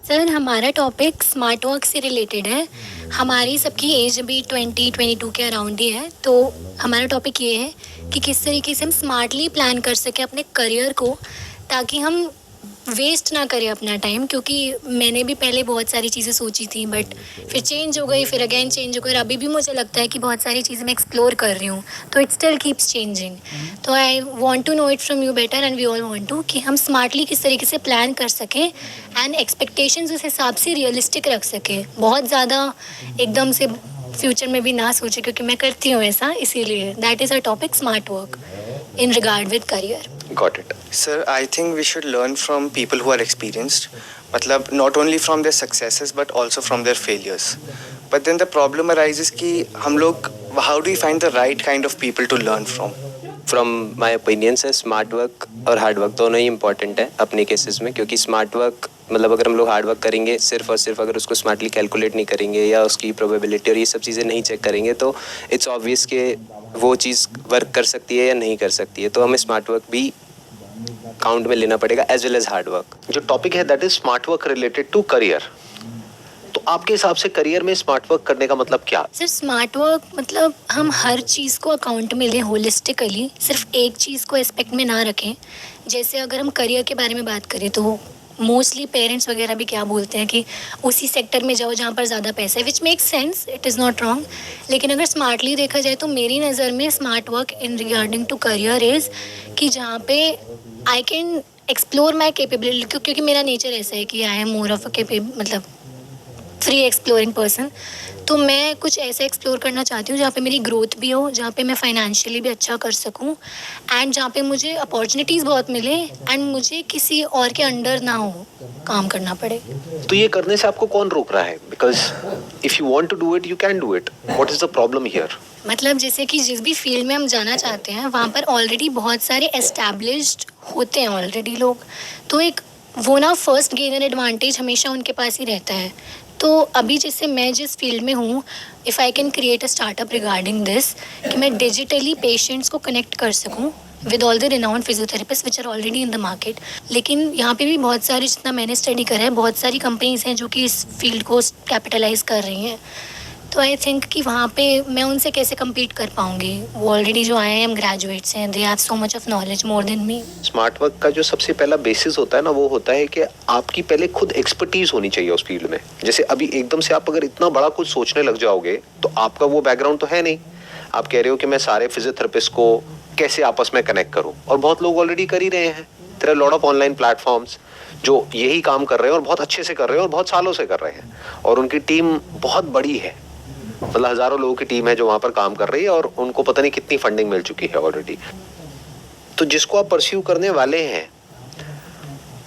Sir हमारा topic smart work से related है। हमारी सबकी एज अभी 20-22 के अराउंड ही है, तो हमारा टॉपिक ये है कि किस तरीके से हम स्मार्टली प्लान कर सकें अपने करियर को, ताकि हम वेस्ट ना करें अपना टाइम। क्योंकि मैंने भी पहले बहुत सारी चीज़ें सोची थी, बट फिर चेंज हो गई, फिर अगेन चेंज हो गई, और अभी भी मुझे लगता है कि बहुत सारी चीज़ें मैं एक्सप्लोर कर रही हूँ, तो इट स्टिल कीप्स चेंजिंग। तो I want to know it from you better, and we all want to कि हम स्मार्टली किस तरीके से प्लान कर सकें एंड एक्सपेक्टेशंस उस हिसाब से रियलिस्टिक रख सकें। बहुत ज़्यादा एकदम से फ्यूचर में भी ना सोचे, क्योंकि मैं करती हूँ ऐसा, इसीलिए that is a topic smart work in regard with career. Got it. Sir, I think we should learn from people who are experienced. मतलब not only from their successes but also from their failures. But then the problem arises कि हम लोग how do we find the right kind of people to learn from? From my opinion से smart work और hard work दोनों ही important है अपने cases में, क्योंकि स्मार्ट वर्क मतलब अगर हम लोग हार्ड वर्क करेंगे सिर्फ और सिर्फ अगर उसको स्मार्टली कैलकुलेट नहीं करेंगे या उसकी प्रोबेबिलिटी और ये सब चीज़ें नहीं चेक करेंगे तो इट्स ऑब्वियस कि वो चीज़ वर्क कर सकती है या नहीं कर सकती है। तो हमें स्मार्ट वर्क भी काउंट में लेना पड़ेगा as well as hard work. जो टॉपिक है that is smart work related to career. तो आपके हिसाब से करियर में स्मार्ट वर्क करने का मतलब क्या? सर स्मार्ट वर्क मतलब हम हर चीज़ को अकाउंट में लें होलिस्टिकली, सिर्फ एक चीज़ को एस्पेक्ट में ना रखें। जैसे अगर हम करियर के बारे में बात करें तो मोस्टली पेरेंट्स वगैरह भी क्या बोलते हैं कि उसी सेक्टर में जाओ जहाँ पर ज़्यादा पैसा है, which makes sense, it is not wrong. लेकिन अगर स्मार्टली देखा जाए तो मेरी नज़र में smart work in regarding to career is कि जहाँ पे I can explore my capability, क्योंकि मेरा नेचर ऐसा है कि I am more of a मतलब फ्री एक्सप्लोरिंग पर्सन। तो मैं कुछ ऐसा एक्सप्लोर करना चाहती हूँ जहाँ पे मेरी ग्रोथ भी हो, जहाँ पे मैं फाइनेंशियली भी अच्छा कर सकूँ, एंड जहाँ पे मुझे अपॉर्चुनिटीज़ बहुत मिले एंड मुझे किसी और के अंडर ना हो काम करना पड़े। तो ये करने से आपको कौन रोक रहा है? Because if you want to do it you can do it. What is the problem here? मतलब जैसे कि जिस भी फील्ड में हम जाना चाहते हैं वहाँ पर ऑलरेडी बहुत सारे एस्टैब्लिश्ड होते हैं ऑलरेडी लोग, तो एक वो ना फर्स्ट गेनर एडवांटेज हमेशा उनके पास ही रहता है। तो अभी जैसे मैं जिस फील्ड में हूँ, if I can create a startup regarding this कि मैं डिजिटली पेशेंट्स को कनेक्ट कर सकूँ with all the renowned physiotherapist which are already in the market. लेकिन यहाँ पे भी बहुत सारी, जितना मैंने स्टडी करा है, बहुत सारी कंपनीज हैं जो कि इस फील्ड को कैपिटलाइज कर रही हैं। तो आई थिंक कि वहाँ पे मैं उनसे कैसे कम्पीट कर पाऊँगी? वो ऑलरेडी जो आए हैं ग्रेजुएट्स हैं, they have so much of knowledge more than me. Smart work का जो सबसे पहला बेसिस होता है ना, वो होता है कि आपकी पहले खुद एक्सपर्टीज होनी चाहिए उस फील्ड में। जैसे अभी एकदम से आप अगर इतना बड़ा कुछ सोचने लग जाओगे तो आपका वो बैकग्राउंड तो है नहीं। आप कह रहे हो कि मैं सारे फिजियोथेरेपिस्ट को कैसे आपस में कनेक्ट करूँ, और बहुत लोग ऑलरेडी कर ही रहे हैं। There are lot of online platforms जो यही काम कर रहे हैं और बहुत अच्छे से कर रहे हैं और बहुत सालों से कर रहे हैं, और उनकी टीम बहुत बड़ी है। मतलब हजारों लोगों की टीम है जो वहां पर काम कर रही है और उनको पता नहीं कितनी फंडिंग मिल चुकी है ऑलरेडी। तो जिसको आप परस्यू करने वाले हैं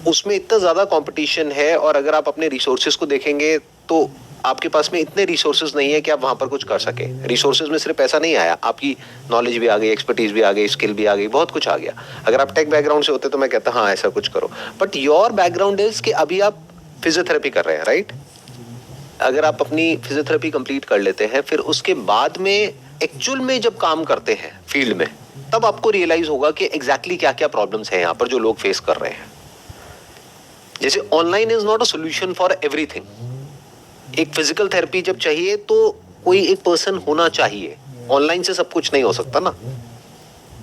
उसमें इतना ज्यादा कंपटीशन है, और अगर आप अपने रिसोर्सेज को देखेंगे तो आपके पास में इतने रिसोर्सेज नहीं है कि आप वहां पर कुछ कर सके। रिसोर्सेज में सिर्फ पैसा नहीं आया, आपकी नॉलेज भी आ गई, एक्सपर्टीज भी आ गई, स्किल भी आ गई, बहुत कुछ आ गया। अगर आप टेक बैकग्राउंड से होते तो मैं कहता हाँ ऐसा कुछ करो, बट योर बैकग्राउंड इज कि अभी आप फिजियोथेरेपी कर रहे हैं, राइट? अगर आप अपनी फिजियोथेरेपी कंप्लीट कर लेते हैं, फिर उसके बाद में एक्चुअल में जब काम करते हैं फील्ड में, तब आपको रियलाइज होगा कि एग्जैक्टली क्या क्या प्रॉब्लम्स हैं यहाँ पर जो लोग फेस कर रहे हैं। जैसे online is not a solution for everything. एक फिजिकल थेरेपी जब चाहिए तो कोई एक पर्सन होना चाहिए, ऑनलाइन से सब कुछ नहीं हो सकता ना।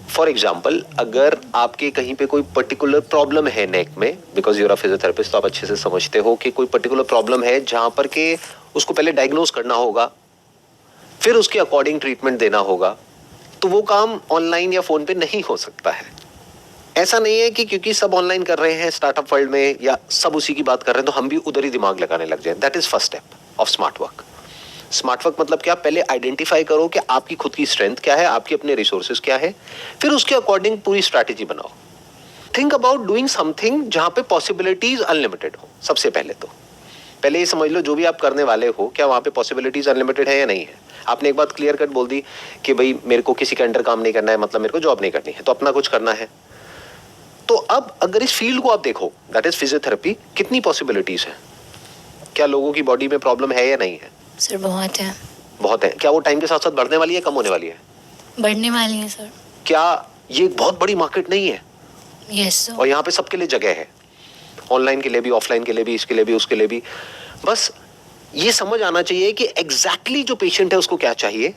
फॉर एग्जाम्पल, अगर आपके कहीं पे कोई पर्टिकुलर प्रॉब्लम है नेक में, बिकॉज यूर अ फिजियोथेरेपिस्ट, तो आप अच्छे से समझते हो कि कोई पर्टिकुलर प्रॉब्लम है जहां पर के उसको पहले डायग्नोज करना होगा, फिर उसके अकॉर्डिंग ट्रीटमेंट देना होगा, तो वो काम ऑनलाइन या फोन पे नहीं हो सकता है। ऐसा नहीं है कि क्योंकि सब ऑनलाइन कर रहे हैं स्टार्टअप वर्ल्ड में या सब उसी की बात कर रहे हैं तो हम भी उधर ही दिमाग लगाने लग जाए। That is first step of smart work. Smart work मतलब क्या? पहले आइडेंटिफाई करो कि आपकी खुद की स्ट्रेंथ क्या है, आपके अपने रिसोर्सेज क्या है, फिर उसके अकॉर्डिंग पूरी स्ट्रैटेजी बनाओ। थिंक अबाउट डूइंग समथिंग जहां पे पॉसिबिलिटीज अनलिमिटेड हो। सबसे पहले तो पहले ये समझ लो जो भी आप करने वाले हो, क्या वहां पे पॉसिबिलिटीज अनलिमिटेड है या नहीं है। आपने एक बात क्लियर कट बोल दी कि भाई मेरे को किसी के अंडर काम नहीं करना है, मतलब मेरे को जॉब नहीं करनी है, तो अपना कुछ करना है। तो अब अगर इस फील्ड को आप देखो, दैट इज फिजियोथेरेपी, कितनी पॉसिबिलिटीज है? क्या लोगों की बॉडी में प्रॉब्लम है या नहीं है? सर बहुत है। बहुत है। क्या वो टाइम के साथ साथ बढ़ने वाली है, कम होने वाली है? बढ़ने वाली है सर। क्या ये एक बहुत बड़ी मार्केट नहीं है? Yes sir. और यहाँ पे सबके लिए जगह है। ऑनलाइन के लिए भी, ऑफलाइन के लिए भी, इसके लिए भी, उसके लिए भी। बस ये समझ आना चाहिए कि एग्जैक्टली जो पेशेंट है उसको क्या चाहिए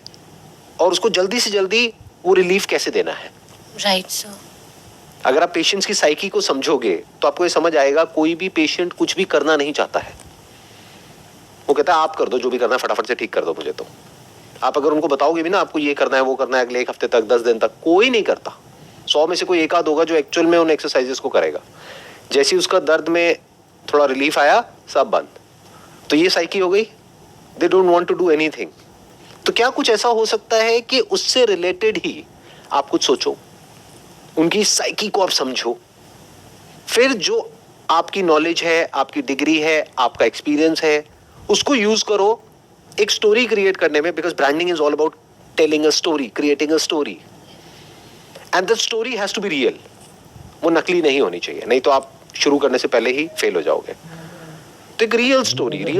और उसको जल्दी से जल्दी वो रिलीफ कैसे देना है। Right sir. अगर आप पेशेंट्स की साइकी को समझोगे तो आपको ये समझ आएगा कोई भी पेशेंट कुछ भी करना नहीं चाहता है। वो कहता है आप कर दो जो भी करना है, फटाफट से ठीक कर दो मुझे। तो आप अगर उनको बताओगे भी ना आपको ये करना है वो करना है अगले 1 हफ्ते तक, 10 दिन तक, कोई नहीं करता। 100 में से कोई एक आध होगा जो एक्चुअल में उन एक्सरसाइजेस को करेगा। जैसे ही उसका दर्द में थोड़ा रिलीफ आया, सब बंद। तो ये साइकी हो गई, they don't want to do anything. तो क्या कुछ ऐसा हो सकता है कि उससे रिलेटेड ही आप कुछ सोचो, उनकी साइकी को आप समझो, फिर जो आपकी नॉलेज है, आपकी डिग्री है, आपका एक्सपीरियंस है, उसको यूज करो एक स्टोरी क्रिएट करने में। Because branding is all about telling a story, creating a story, and the story has to be real. वो नकली नहीं होनी चाहिए, नहीं तो आप शुरू करने से पहले ही फेल हो जाओगे। तो एक रियल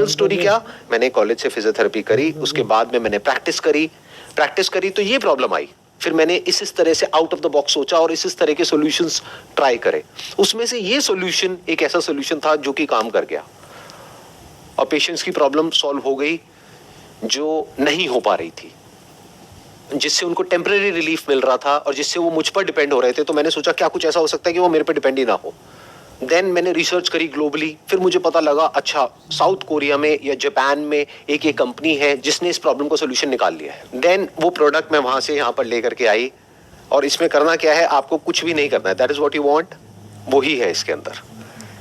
स्टोरी क्या, मैंने कॉलेज से फिजियोथेरेपी करी, उसके बाद में मैंने प्रैक्टिस करी तो ये प्रॉब्लम आई, फिर मैंने इस तरह से आउट ऑफ द बॉक्स सोचा और इस तरह के सॉल्यूशंस ट्राई करे। उसमें से ये सॉल्यूशन एक ऐसा सॉल्यूशन था जो कि काम कर गया और पेशेंट्स की प्रॉब्लम सॉल्व हो गई जो नहीं हो पा रही थी, जिससे उनको टेम्परेरी रिलीफ मिल रहा था और जिससे वो मुझ पर डिपेंड हो रहे थे। तो मैंने सोचा क्या कुछ ऐसा हो सकता है कि वो मेरे पर डिपेंड ही ना हो। देन मैंने रिसर्च करी ग्लोबली, फिर मुझे पता लगा अच्छा साउथ कोरिया में या जापान में एक कंपनी है जिसने इस प्रॉब्लम को सोल्यूशन निकाल लिया है। देन वो प्रोडक्ट मैं वहां से यहाँ पर लेकर के आई और इसमें करना क्या है, आपको कुछ भी नहीं करना है। That is what you want, वही है इसके अंदर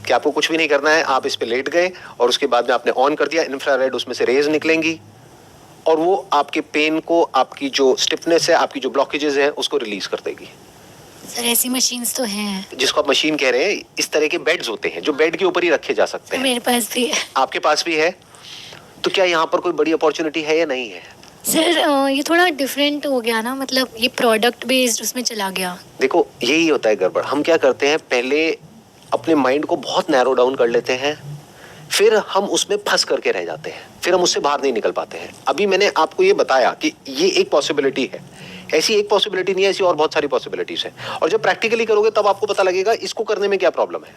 कि आपको कुछ भी नहीं करना है। आप इस पे लेट गए और उसके बाद में आपने ऑन कर दिया, इंफ्रारेड उसमें से रेज निकलेंगी और वो आपके पेन को, आपकी जो स्टिफनेस है, आपकी जो ब्लॉकेजेस हैं उसको रिलीज कर देगी। सर ऐसी मशीन्स तो हैं जिसको आप मशीन कह रहे हैं, इस तरह के बेड्स होते हैं जो बेड के ऊपर ही रखे जा सकते हैं। मेरे पास भी है। आपके पास भी है, तो क्या यहाँ पर कोई बड़ी अपॉर्चुनिटी है या नहीं है? सर ये थोड़ा डिफरेंट हो गया ना, मतलब ये प्रोडक्ट बेस्ड उसमें चला गया। देखो यही होता है गड़बड़। हम क्या करते हैं, पहले अपने माइंड को बहुत नैरो डाउन कर लेते हैं, फिर हम उसमें फंस करके रह जाते हैं, फिर हम उससे बाहर नहीं निकल पाते हैं। अभी मैंने आपको ये बताया कि ये एक पॉसिबिलिटी है, ऐसी एक पॉसिबिलिटी नहीं है, ऐसी और बहुत सारी पॉसिबिलिटीज है। और जब प्रैक्टिकली करोगे तब आपको पता लगेगा इसको करने में क्या प्रॉब्लम है।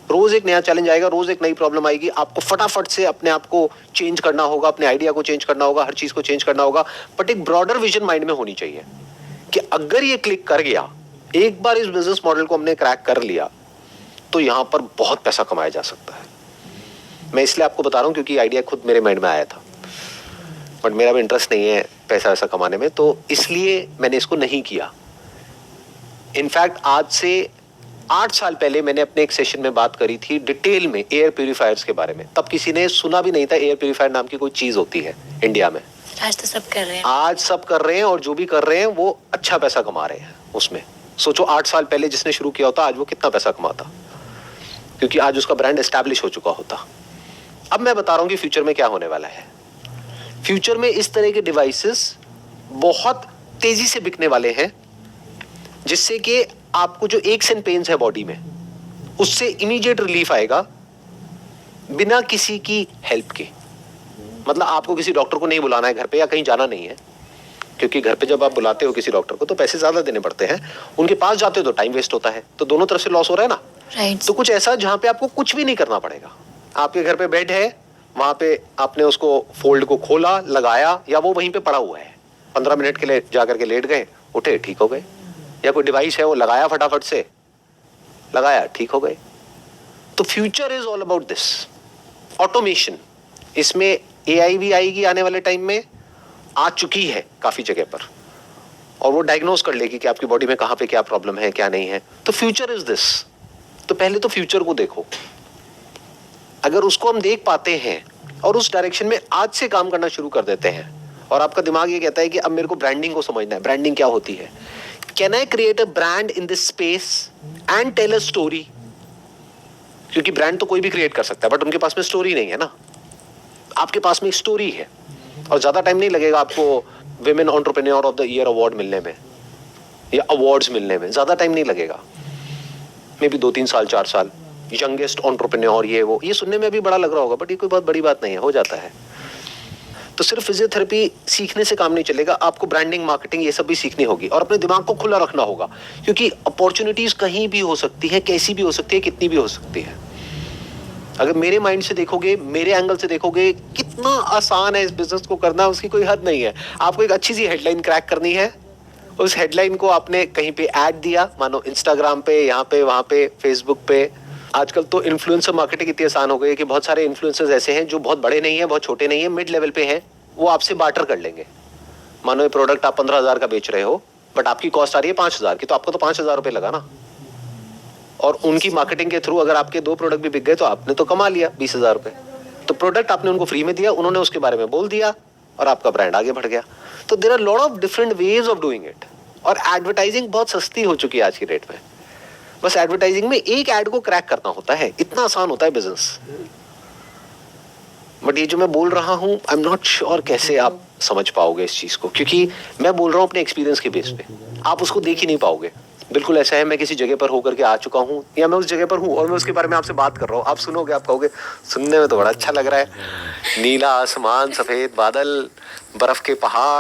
रोज एक नया चैलेंज आएगा, रोज एक नई प्रॉब्लम आएगी, आपको फटाफट से अपने आप को चेंज करना होगा, अपने आइडिया को चेंज करना होगा, हर चीज को चेंज करना होगा। बट एक ब्रॉडर विजन माइंड में होनी चाहिए कि अगर ये क्लिक कर गया, एक बार इस बिजनेस मॉडल को हमने क्रैक कर लिया तो यहां पर बहुत पैसा कमाया जा सकता है। मैं इसलिए आपको बता रहा हूं क्योंकि आइडिया खुद मेरे माइंड में आया था, बट मेरा भी इंटरेस्ट नहीं है पैसा ऐसा कमाने में, तो इसलिए मैंने इसको नहीं किया। इनफैक्ट आज से 8 साल पहले मैंने अपने एक सेशन में बात करी थी डिटेल में एयर प्यूरिफायर्स के बारे में। तब किसी ने सुना भी नहीं था एयर प्यूरिफायर नाम की कोई चीज होती है इंडिया में। आज तो सब कर रहे हैं। आज सब कर रहे हैं और जो भी कर रहे हैं वो अच्छा पैसा कमा रहे हैं उसमें। सोचो 8 साल पहले जिसने शुरू किया होता आज वो कितना पैसा कमाता, क्योंकि आज उसका ब्रांड एस्टैब्लिश हो चुका होता। अब मैं बता रहा हूं कि फ्यूचर में क्या होने वाला है। फ्यूचर में इस तरह के डिवाइसेस बहुत तेजी से बिकने वाले हैं, जिससे कि आपको जो एक्स एंड पेन्स है बॉडी में, उससे इमीडिएट रिलीफ आएगा बिना किसी की हेल्प के। मतलब आपको किसी डॉक्टर को नहीं बुलाना है घर पे या कहीं जाना नहीं है, क्योंकि घर पे जब आप बुलाते हो किसी डॉक्टर को तो पैसे ज्यादा देने पड़ते हैं, उनके पास जाते हो तो टाइम वेस्ट होता है, तो दोनों तरफ से लॉस हो रहा है ना। राइट। तो कुछ ऐसा जहां पे आपको कुछ भी नहीं करना पड़ेगा। आपके घर पे बेड है, वहां पे आपने उसको फोल्ड को खोला, लगाया, या वो वहीं पे पड़ा हुआ है, 15 मिनट के लिए जाकर के लेट गए, उठे, ठीक हो गए। या कोई डिवाइस है वो लगाया, फटाफट से लगाया, ठीक हो गए। तो future is all about this automation. इसमें एआई भी आएगी आने वाले टाइम में, आ चुकी है काफी जगह पर, और वो डायग्नोस कर लेगी कि आपकी बॉडी में कहां पे क्या प्रॉब्लम है, क्या नहीं है। तो फ्यूचर इज दिस। तो पहले तो फ्यूचर को देखो। अगर उसको हम देख पाते हैं और उस डायरेक्शन में आज से काम करना शुरू कर देते हैं, और आपका दिमाग ये कहता है कि अब मेरे को ब्रांडिंग को समझना है, ब्रांडिंग क्या होती है, can I create a brand in this space and tell a story. क्योंकि ब्रांड तो कोई भी क्रिएट कर सकता है, बट उनके पास में स्टोरी नहीं है ना। आपके पास में एक स्टोरी है, और ज्यादा टाइम नहीं लगेगा आपको women entrepreneur of the year award मिलने में या अवार्ड्स मिलने में, ज्यादा टाइम नहीं लगेगा, मे बी 2-3 साल 4 साल। यंगेस्ट एंटरप्रेन्योर, ये सुनने में भी बड़ा लग रहा होगा, बट ये कोई बहुत बड़ी बात नहीं है, हो जाता है। तो सिर्फ फिजियोथेरेपी सीखने से काम नहीं चलेगा, आपको ब्रांडिंग, मार्केटिंग, ये सब भी सीखनी होगी, और अपने दिमाग को खुला रखना होगा, क्योंकि अपॉर्चुनिटीज कहीं भी हो सकती है, कैसी भी हो सकती है, कितनी भी हो सकती है। अगर मेरे माइंड से देखोगे, मेरे एंगल से देखोगे, कितना आसान है इस बिजनेस को करना, उसकी कोई हद नहीं है। आपको एक अच्छी सी हेडलाइन क्रैक करनी है, उस हेडलाइन को आपने कहीं पे ऐड दिया, मानो इंस्टाग्राम पे, यहाँ पे, वहां पे, फेसबुक पे। आजकल तो इन्फ्लुएंसर मार्केटिंग इतनी आसान हो गई है कि बहुत सारे इन्फ्लुएंसर्स ऐसे हैं जो बहुत बड़े नहीं है, बहुत छोटे नहीं है, मिड लेवल पे हैं, वो आपसे बार्टर कर लेंगे। मानो ये प्रोडक्ट आप 15,000 का बेच रहे हो, बट आपकी कॉस्ट आ रही है 5,000 की, तो आपको तो 5,000 रुपये लगा ना। और उनकी मार्केटिंग के थ्रू अगर आपके 2 प्रोडक्ट भी बिक गए तो आपने तो कमा लिया 20,000 रुपये। तो प्रोडक्ट आपने उनको फ्री में दिया, उन्होंने उसके बारे में बोल दिया और आपका ब्रांड आगे बढ़ गया। तो there are lot of different ways of doing it. और एडवर्टाइजिंग बहुत सस्ती हो चुकी है आज की डेट में। बस एडवर्टाइजिंग में एक ऐड को क्रैक करना होता है, इतना आसान होता है बिजनेस। बट ये जो मैं बोल रहा हूं, आई एम नॉट श्योर कैसे आप समझ पाओगे इस चीज को, क्योंकि मैं बोल रहा हूं अपने एक्सपीरियंस के बेस पे, आप उसको देख ही नहीं पाओगे। बिल्कुल ऐसा है, मैं किसी जगह पर होकर के आ चुका हूं, या मैं उस जगह पर हूं और मैं उसके बारे में आपसे बात कर रहा हूं, आप सुनोगे, आप कहोगे सुनने में तो बड़ा अच्छा लग रहा है, नीला आसमान, सफेद बादल, बर्फ के पहाड़,